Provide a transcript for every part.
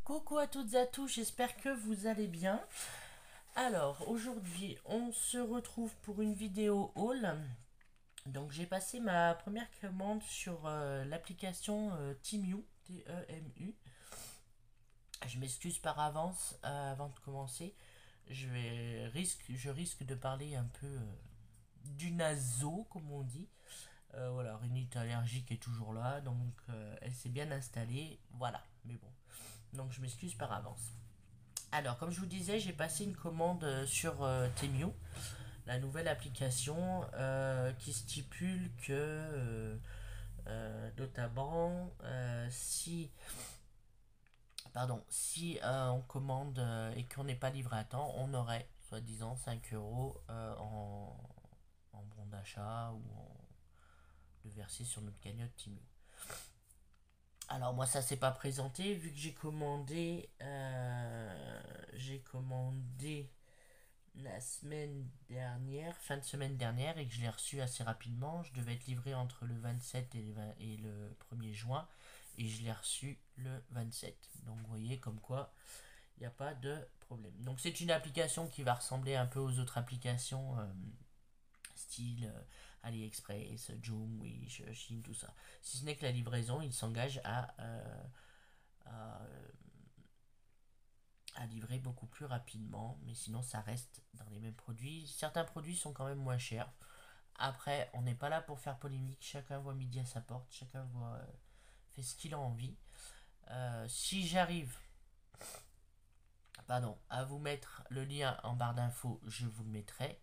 Coucou à toutes et à tous, j'espère que vous allez bien. Alors, aujourd'hui, on se retrouve pour une vidéo haul. Donc, j'ai passé ma première commande sur l'application Temu, Temu. Je m'excuse par avance avant de commencer. Je risque de parler un peu du naso, comme on dit. Voilà, rhinite allergique est toujours là, donc elle s'est bien installée. Voilà, mais bon. Donc, je m'excuse par avance. Alors, comme je vous disais, j'ai passé une commande sur Temu, la nouvelle application qui stipule que, notamment, si on commande et qu'on n'est pas livré à temps, on aurait, soi-disant, 5 euros en bon d'achat ou de verser sur notre cagnotte Temu. Alors moi ça s'est pas présenté vu que j'ai commandé la semaine dernière, fin de semaine dernière, et que je l'ai reçu assez rapidement. Je devais être livré entre le 27 et le 1er juin, et je l'ai reçu le 27. Donc vous voyez comme quoi il n'y a pas de problème. Donc c'est une application qui va ressembler un peu aux autres applications style AliExpress, Joom, Wish, Chine, tout ça. Si ce n'est que la livraison, il s'engage à, à livrer beaucoup plus rapidement, mais sinon ça reste dans les mêmes produits. Certains produits sont quand même moins chers. Après, on n'est pas là pour faire polémique, chacun voit midi à sa porte, chacun fait ce qu'il a envie. Si j'arrive à vous mettre le lien en barre d'infos, je vous le mettrai.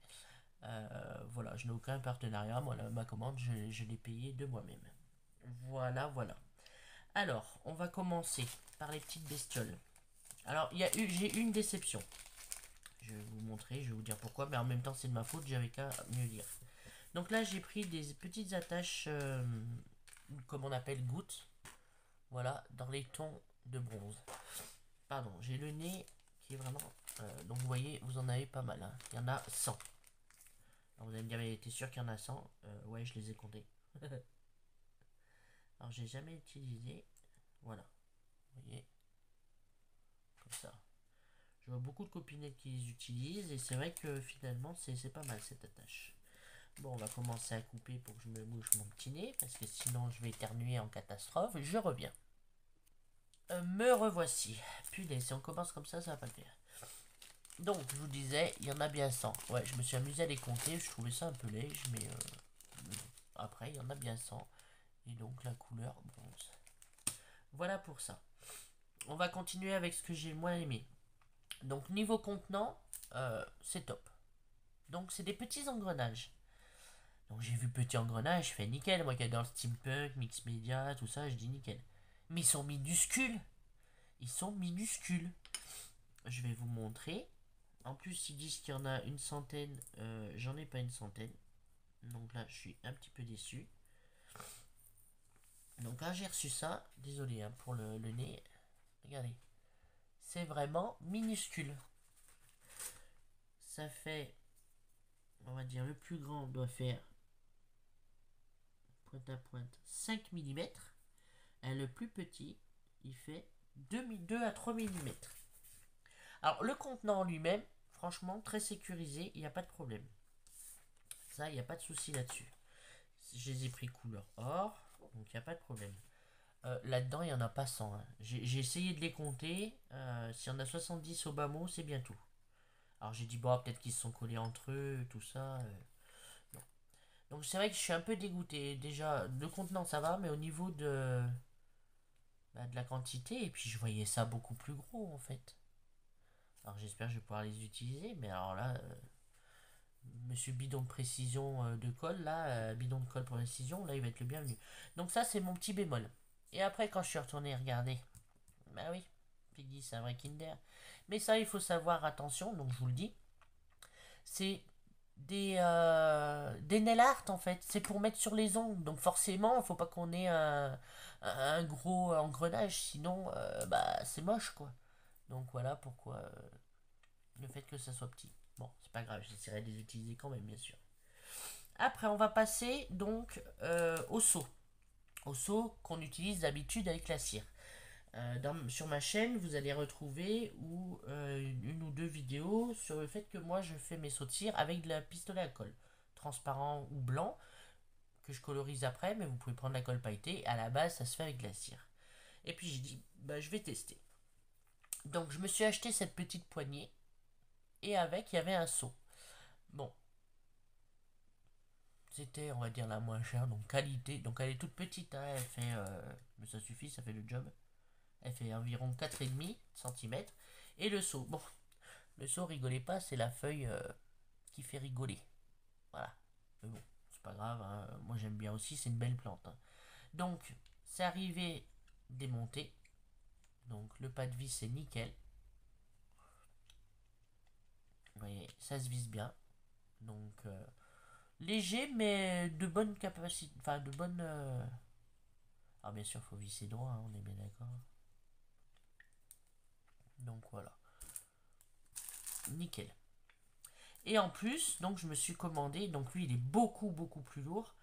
Voilà, je n'ai aucun partenariat, moi ma commande, je l'ai payée de moi-même. Voilà, voilà. Alors, on va commencer par les petites bestioles. Alors, j'ai eu une déception. Je vais vous montrer, je vais vous dire pourquoi, mais en même temps c'est de ma faute, j'avais qu'à mieux lire. Donc là j'ai pris des petites attaches, comme on appelle gouttes, voilà, dans les tons de bronze. Pardon, j'ai le nez qui est vraiment... donc vous voyez, vous en avez pas mal, hein. Il y en a 100. Alors vous allez me dire, mais t'es sûr qu'il y en a 100? Ouais, je les ai comptés. Alors j'ai jamais utilisé, voilà, vous voyez, comme ça. Je vois beaucoup de copinettes qui les utilisent et c'est vrai que finalement c'est pas mal cette attache. Bon, on va commencer à couper pour que je me mouche mon petit nez parce que sinon je vais éternuer en catastrophe. Je reviens. Me revoici. Putain, si on commence comme ça va pas le faire. Donc, je vous disais, il y en a bien 100. Ouais, je me suis amusé à les compter. Je trouvais ça un peu léger, mais après, il y en a bien 100. Et donc, la couleur bronze. Voilà pour ça. On va continuer avec ce que j'ai moins aimé. Donc, niveau contenant, c'est top. Donc, c'est des petits engrenages. Donc j'ai vu petit engrenage, je fais nickel, moi qui adore le steampunk, mix media, tout ça, je dis nickel. Mais ils sont minuscules. Ils sont minuscules. Je vais vous montrer. En plus, ils disent qu'il y en a une centaine. J'en ai pas une centaine. Donc là, je suis un petit peu déçu. Donc quand j'ai reçu ça, désolé hein, pour le nez. Regardez. C'est vraiment minuscule. Ça fait, on va dire, le plus grand doit faire pointe à pointe 5 mm. Et le plus petit, il fait 2 à 3 mm. Alors, le contenant lui-même, franchement, très sécurisé, il n'y a pas de problème. Ça, il n'y a pas de souci là-dessus. Je les ai pris couleur or, donc il n'y a pas de problème. Là-dedans, il n'y en a pas 100, hein. J'ai essayé de les compter. S'il y en a 70 au bas mot, c'est bien tout. Alors j'ai dit, bon, peut-être qu'ils se sont collés entre eux, tout ça. Non. Donc c'est vrai que je suis un peu dégoûté. Déjà, le contenant, ça va, mais au niveau de la quantité, et puis je voyais ça beaucoup plus gros en fait. Alors j'espère que je vais pouvoir les utiliser, mais alors là, monsieur bidon de précision de colle, là, bidon de colle pour précision, là il va être le bienvenu. Donc ça c'est mon petit bémol. Et après quand je suis retourné regarder, bah oui, Piggy c'est un vrai Kinder. Mais ça il faut savoir attention, donc je vous le dis, c'est des nail art en fait, c'est pour mettre sur les ongles. Donc forcément il faut pas qu'on ait un gros engrenage, sinon bah c'est moche quoi. Donc voilà pourquoi le fait que ça soit petit. Bon, c'est pas grave, j'essaierai de les utiliser quand même, bien sûr. Après, on va passer donc au seau. Au seau qu'on utilise d'habitude avec la cire. sur ma chaîne, vous allez retrouver une ou deux vidéos sur le fait que moi je fais mes sauts de cire avec de la pistolet à colle, transparent ou blanc, que je colorise après, mais vous pouvez prendre la colle pailletée. À la base, ça se fait avec de la cire. Et puis j'ai dit, bah, je vais tester. Donc je me suis acheté cette petite poignée et avec il y avait un seau. Bon, c'était on va dire la moins chère, donc qualité. Donc elle est toute petite, hein, elle fait, mais ça suffit, ça fait le job. Elle fait environ 4,5 cm. Et le seau, bon, le seau rigolez pas, c'est la feuille qui fait rigoler. Voilà. Mais bon, c'est pas grave, hein. Moi j'aime bien aussi, c'est une belle plante, hein. Donc c'est arrivé démonté. Donc le pas de vis c'est nickel. Vous voyez, ça se vise bien. Donc léger mais de bonne capacité. Enfin de bonne. Alors bien sûr faut visser droit, hein, on est bien d'accord. Donc voilà. Nickel. Et en plus, donc je me suis commandé, donc lui il est beaucoup plus lourd,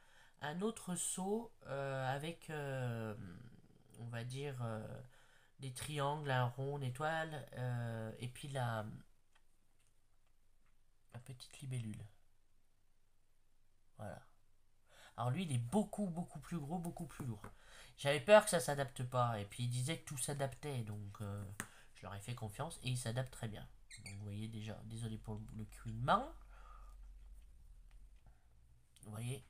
un autre seau avec, on va dire, des triangles, un rond, une étoile, et puis la petite libellule. Voilà. Alors lui il est beaucoup plus gros, beaucoup plus lourd. J'avais peur que ça s'adapte pas, et puis il disait que tout s'adaptait, donc je leur ai fait confiance, et il s'adapte très bien. Donc vous voyez déjà, désolé pour le cuinement. Vous voyez.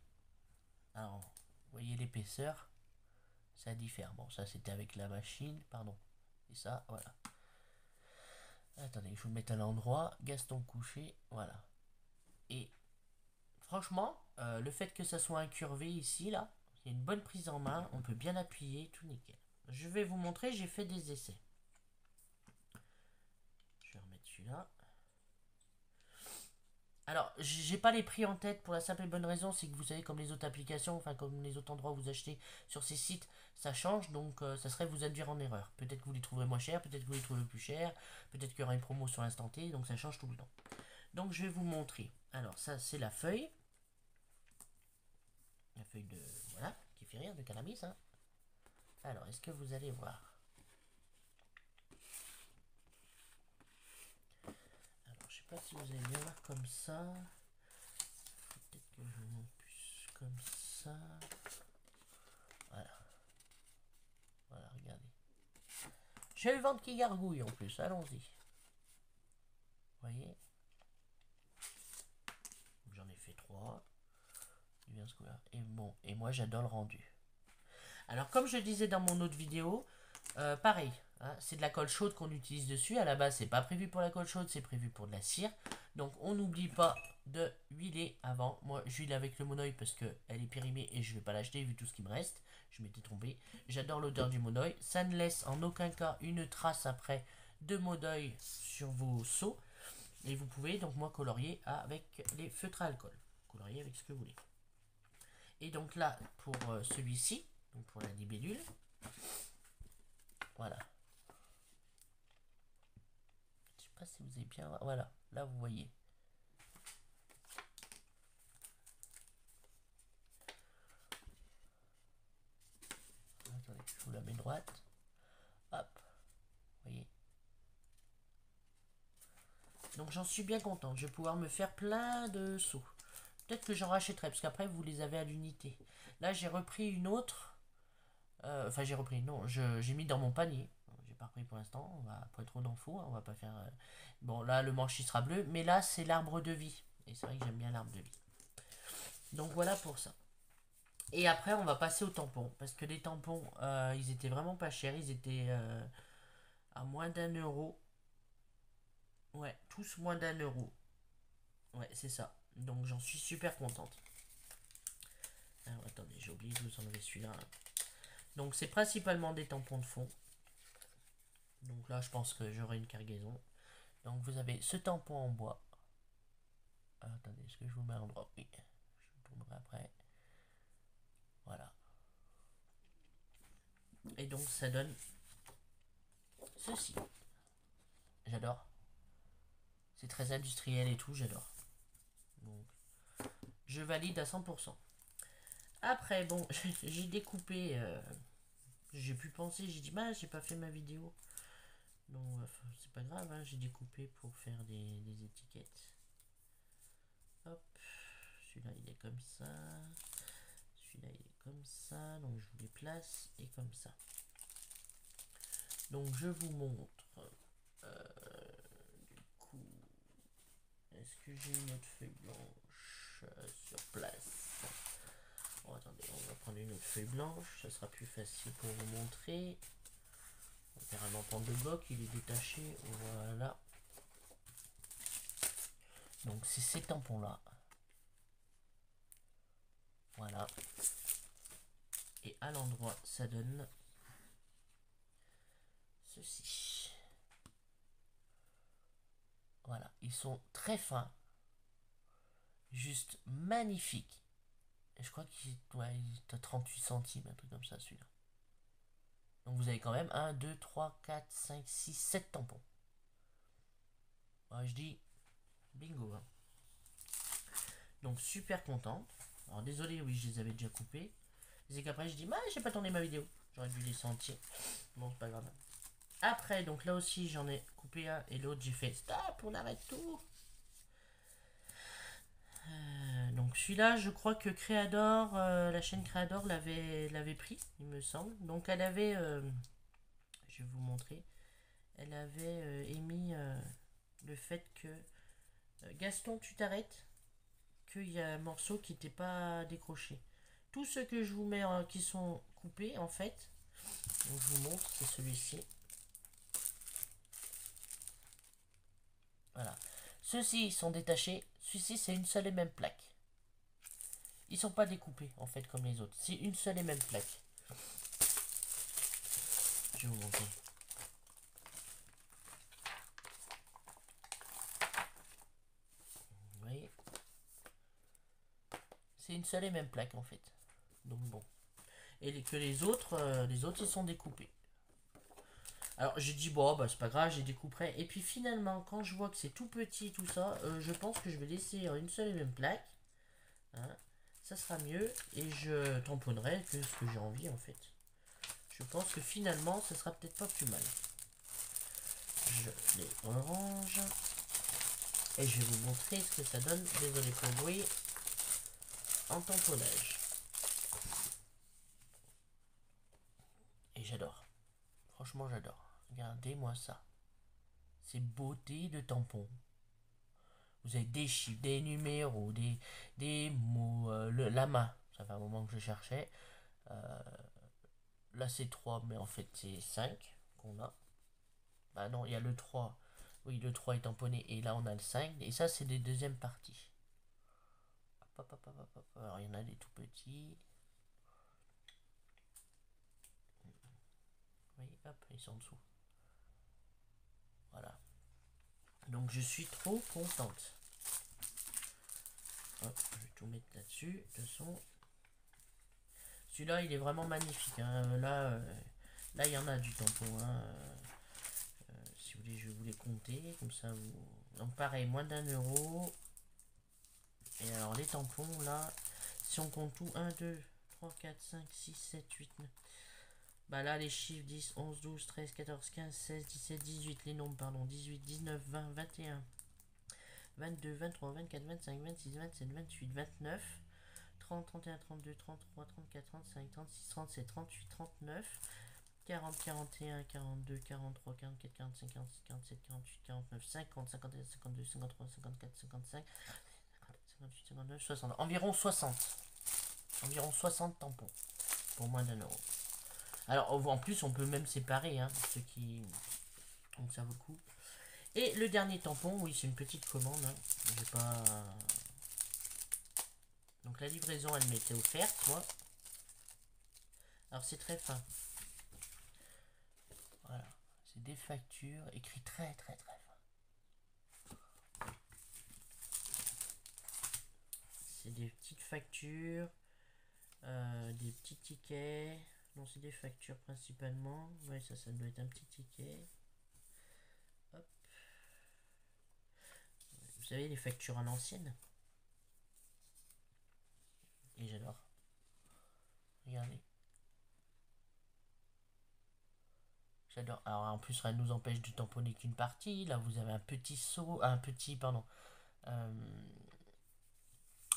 Alors, vous voyez l'épaisseur, ça diffère. Bon, ça c'était avec la machine, pardon. Et ça, voilà. Attendez, je vous mets à l'endroit. Gaston couché, voilà. Et franchement, le fait que ça soit incurvé ici, là, il y a une bonne prise en main, on peut bien appuyer, tout nickel. Je vais vous montrer, j'ai fait des essais. Je vais remettre celui-là. Alors, j'ai pas les prix en tête pour la simple et bonne raison, c'est que vous savez, comme les autres applications, enfin comme les autres endroits où vous achetez sur ces sites, ça change, donc ça serait vous induire en erreur. Peut-être que vous les trouverez moins cher, peut-être que vous les trouverez plus cher, peut-être qu'il y aura une promo sur l'instant T, donc ça change tout le temps. Donc je vais vous montrer. Alors ça c'est la feuille. La feuille de... Voilà, qui fait rire de cannabis, hein. Alors, est-ce que vous allez voir? Alors, je sais pas si vous allez bien voir comme ça. Peut-être que je monte plus comme ça. Voilà. Voilà, regardez. J'ai le ventre qui gargouille en plus, allons-y. Vous voyez? J'en ai fait 3. Et bon, et moi j'adore le rendu. Alors comme je disais dans mon autre vidéo, pareil, hein, c'est de la colle chaude qu'on utilise dessus. À la base c'est pas prévu pour la colle chaude, c'est prévu pour de la cire. Donc on n'oublie pas de huiler avant. Moi j'huile avec le monoeil parce qu'elle est périmée et je vais pas l'acheter vu tout ce qui me reste. Je m'étais trompé. J'adore l'odeur du monoeil. Ça ne laisse en aucun cas une trace après de monoeil sur vos seaux. Et vous pouvez donc moi colorier avec les feutres à alcool. Colorier avec ce que vous voulez. Et donc là, pour celui-ci, donc pour la libellule, voilà. Je sais pas si vous avez bien... Voilà, là vous voyez. Attendez, je vous la mets droite. Hop, vous voyez. Donc j'en suis bien content. Je vais pouvoir me faire plein de seaux. Peut-être que j'en rachèterai, parce qu'après vous les avez à l'unité. Là j'ai repris une autre. Enfin j'ai repris, non, j'ai mis dans mon panier. J'ai pas repris pour l'instant, on va pas être trop dans le fou, hein, on va pas faire... Bon là le manche il sera bleu, mais là c'est l'arbre de vie. Et c'est vrai que j'aime bien l'arbre de vie. Donc voilà pour ça. Et après on va passer aux tampons. Parce que les tampons, ils étaient vraiment pas chers. Ils étaient à moins d'1 euro. Ouais, tous moins d'1 euro. Ouais, c'est ça. Donc j'en suis super contente. Alors attendez, j'ai oublié de vous enlever celui-là. Donc c'est principalement des tampons de fond. Donc là je pense que j'aurai une cargaison. Donc vous avez ce tampon en bois. Attendez, est-ce que je vous mets à l'endroit? Oui, je tournerai après. Voilà. Et donc ça donne ceci. J'adore. C'est très industriel et tout, j'adore. Donc je valide à 100%. Après, bon, j'ai découpé J'ai pu penser, j'ai dit, bah, j'ai pas fait ma vidéo. Donc, enfin, c'est pas grave, hein, j'ai découpé pour faire des étiquettes. Hop, celui-là il est comme ça. Celui-là il est comme ça. Donc, je vous les place et comme ça. Donc, je vous montre. Du coup, est-ce que j'ai une autre feuille blanche sur place? Bon, attendez, on va prendre une autre feuille blanche, ça sera plus facile pour vous montrer. On va faire un empente de bloc, il est détaché, voilà. Donc c'est ces tampons là. Voilà. Et à l'endroit, ça donne ceci. Voilà, ils sont très fins. Juste magnifiques. Et je crois qu'il est à 38 centimes, un truc comme ça celui-là. Donc vous avez quand même 1, 2, 3, 4, 5, 6, 7 tampons. Moi je dis bingo. Hein. Donc super content. Alors désolé, oui, je les avais déjà coupés. C'est qu'après je dis, j'ai pas tourné ma vidéo. J'aurais dû les sentir. Bon, c'est pas grave. Après, donc là aussi, j'en ai coupé un et l'autre, j'ai fait stop, on arrête tout. Donc celui-là, je crois que Créador, la chaîne Créador l'avait pris, il me semble. Donc elle avait, je vais vous montrer, elle avait émis le fait que Gaston, tu t'arrêtes, qu'il y a un morceau qui n'était pas décroché. Tous ceux que je vous mets qui sont coupés, en fait, donc je vous montre, c'est celui-ci. Voilà. Ceux-ci sont détachés. Celui-ci, c'est une seule et même plaque. Ils sont pas découpés, en fait, comme les autres. C'est une seule et même plaque. Je vais vous montrer. Vous voyez? C'est une seule et même plaque, en fait. Donc bon. Et que les autres, ils sont découpés. Alors j'ai dit bon bah c'est pas grave, j'ai découperai. Et puis finalement quand je vois que c'est tout petit tout ça, je pense que je vais laisser une seule et même plaque. Hein, ça sera mieux et je tamponnerai que ce que j'ai envie en fait. Je pense que finalement ce sera peut-être pas plus mal. Je les range et je vais vous montrer ce que ça donne. Désolé pour le bruit. En tamponnage. Et j'adore. Franchement j'adore. Regardez-moi ça. C'est beauté de tampon. Vous avez des chiffres, des numéros, des mots, la main. Ça fait un moment que je cherchais. Là c'est 3 mais en fait c'est 5 qu'on a. Bah non, il y a le 3. Oui, le 3 est tamponné et là on a le 5. Et ça c'est des deuxièmes parties. Hop, hop, hop, hop, hop. Alors il y en a des tout petits. Oui, hop, ils sont en dessous. Voilà. Donc je suis trop contente. Hop, je vais tout mettre là-dessus. De toute façon, celui-là il est vraiment magnifique. Hein. Là il y en a du tampon. Hein. Si vous voulez, je vais vous les compter. Comme ça, vous. Donc pareil, moins d'1 euro. Et alors les tampons là, si on compte tout, 1, 2, 3, 4, 5, 6, 7, 8, 9. Bah là les chiffres 10, 11, 12, 13, 14, 15, 16, 17, 18, les nombres pardon, 18, 19, 20, 21, 22, 23, 24, 25, 26, 27, 28, 29, 30, 31, 32, 33, 34, 35, 36, 37, 38, 39, 40, 41, 42, 43, 44, 45, 46, 47, 48, 49, 50, 51, 52, 53, 54, 55, 58, 59, 60. Environ 60. Environ 60 tampons pour moins d'1 euro. Alors en plus on peut même séparer hein, ceux qui. Donc ça vaut le coup. Et le dernier tampon, oui c'est une petite commande. Hein. J'ai pas. Donc la livraison elle m'était offerte moi. Alors c'est très fin. Voilà. C'est des factures écrites très très très fin. C'est des petites factures. Des petits tickets. Non, c'est des factures principalement. Ouais, ça doit être un petit ticket. Hop. Vous savez, les factures à l'ancienne. Et j'adore. Regardez. J'adore. Alors en plus, rien ne nous empêche de tamponner qu'une partie. Là, vous avez un petit saut, un petit, pardon. Euh,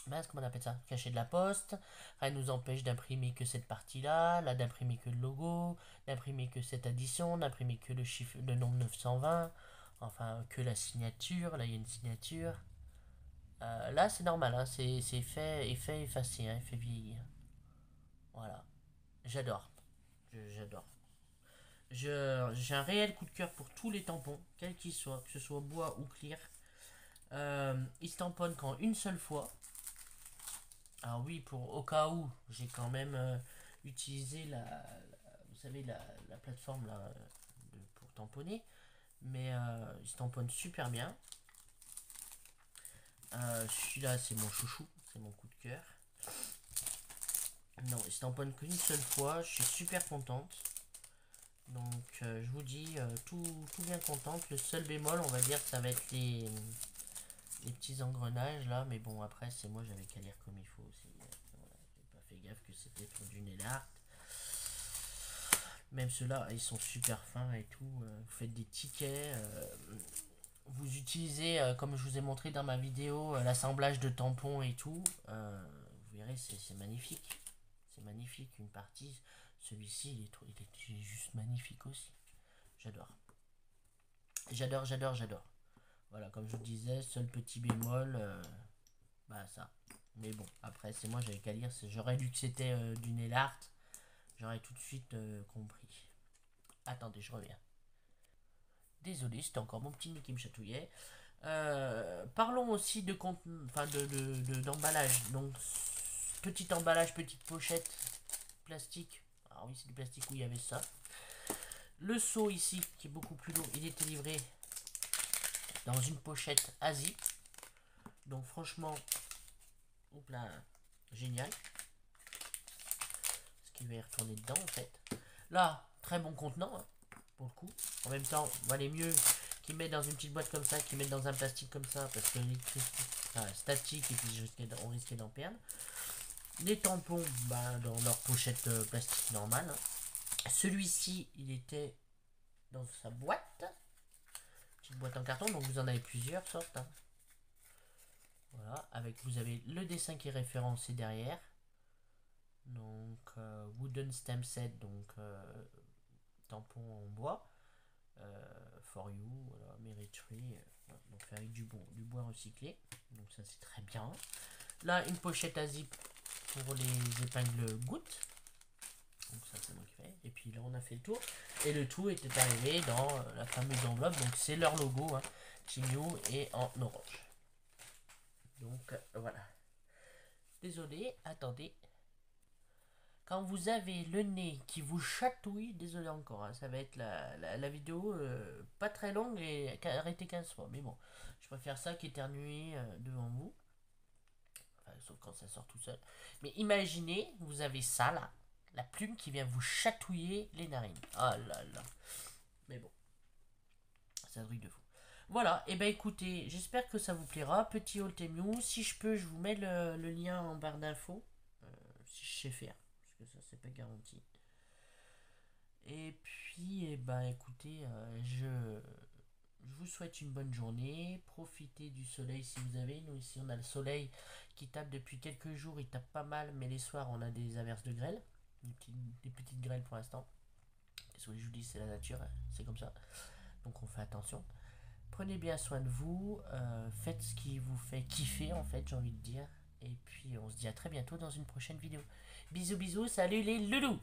Mince, comment on appelle ça? Cachet de la poste. Rien ne nous empêche d'imprimer que cette partie-là, là d'imprimer que le logo, d'imprimer que cette addition, d'imprimer que le chiffre, le nombre 920, enfin que la signature. Là, il y a une signature. Là, c'est normal, hein, c'est effet effacé, hein, effet vieillir. Voilà, j'adore, j'adore. J'ai un réel coup de cœur pour tous les tampons, quels qu'ils soient, que ce soit bois ou clear. Ils se tamponnent qu'en une seule fois. Alors oui, pour au cas où, j'ai quand même utilisé vous savez, la plateforme là, pour tamponner. Mais ils se tamponnent super bien. Celui-là, c'est mon chouchou, c'est mon coup de cœur. Non, ils se tamponnent qu'une seule fois, je suis super contente. Donc je vous dis, tout bien contente. Le seul bémol, on va dire, ça va être les petits engrenages là. Mais bon, après, c'est moi, j'avais qu'à lire comme il faut aussi. Voilà, j'ai pas fait gaffe que c'était pour du nail art. Même ceux-là, ils sont super fins et tout. Vous faites des tickets. Vous utilisez, comme je vous ai montré dans ma vidéo, l'assemblage de tampons et tout. Vous verrez, c'est magnifique. C'est magnifique. Une partie, celui-ci, il est juste magnifique aussi. J'adore. J'adore, j'adore, j'adore. Voilà, comme je vous disais, seul petit bémol, bah ça. Mais bon, après, c'est moi, j'avais qu'à lire. J'aurais lu que c'était du nail art. J'aurais tout de suite compris. Attendez, je reviens. Désolé, c'était encore mon petit nez qui me chatouillait. Parlons aussi de enfin d'emballage. Donc petit emballage, petite pochette plastique. Alors oui, c'est du plastique où il y avait ça. Le seau ici, qui est beaucoup plus lourd, il était livré dans une pochette Asie. Donc franchement, hop là, génial. Ce qui va y retourner dedans en fait. Là, très bon contenant, hein, pour le coup. En même temps, on valait mieux qu'ils mettent dans une petite boîte comme ça, qu'ils mettent dans un plastique comme ça, parce que l'électricité, statique, et puis on risquait d'en perdre. Les tampons, bah, dans leur pochette plastique normale. Celui-ci, il était dans sa boîte. Petite boîte en carton, donc vous en avez plusieurs sortes. Hein. Voilà, vous avez le dessin qui est référencé derrière. Donc, wooden stem set, donc tampon en bois. For you, voilà, Meritry, donc avec du bois recyclé. Donc ça c'est très bien. Là, une pochette à zip pour les épingles gouttes. Donc ça c'est moi qui fais. Et puis là on a fait le tour. Et le tout était arrivé dans la fameuse enveloppe. Donc c'est leur logo, hein, Chimio, et en orange. Donc voilà. Désolé, attendez. Quand vous avez le nez qui vous chatouille, désolé encore, hein, ça va être la vidéo pas très longue et arrêtée 15 fois. Mais bon, je préfère ça qu'éternuer devant vous. Enfin, sauf quand ça sort tout seul. Mais imaginez, vous avez ça là, la plume qui vient vous chatouiller les narines. Ah là là. Mais bon, c'est un truc de fou. Voilà, et ben écoutez, j'espère que ça vous plaira. Petit Oltemiou, si je peux, je vous mets le lien en barre d'infos. Si je sais faire, parce que ça c'est pas garanti. Et puis, eh ben écoutez, je vous souhaite une bonne journée. Profitez du soleil si vous avez. Nous ici on a le soleil qui tape depuis quelques jours, il tape pas mal, mais les soirs on a des averses de grêle. Des petites grêles pour l'instant. Désolé, je vous dis, c'est la nature, hein, c'est comme ça. Donc on fait attention. Prenez bien soin de vous, faites ce qui vous fait kiffer en fait, j'ai envie de dire. Et puis on se dit à très bientôt dans une prochaine vidéo. Bisous bisous, salut les loulous.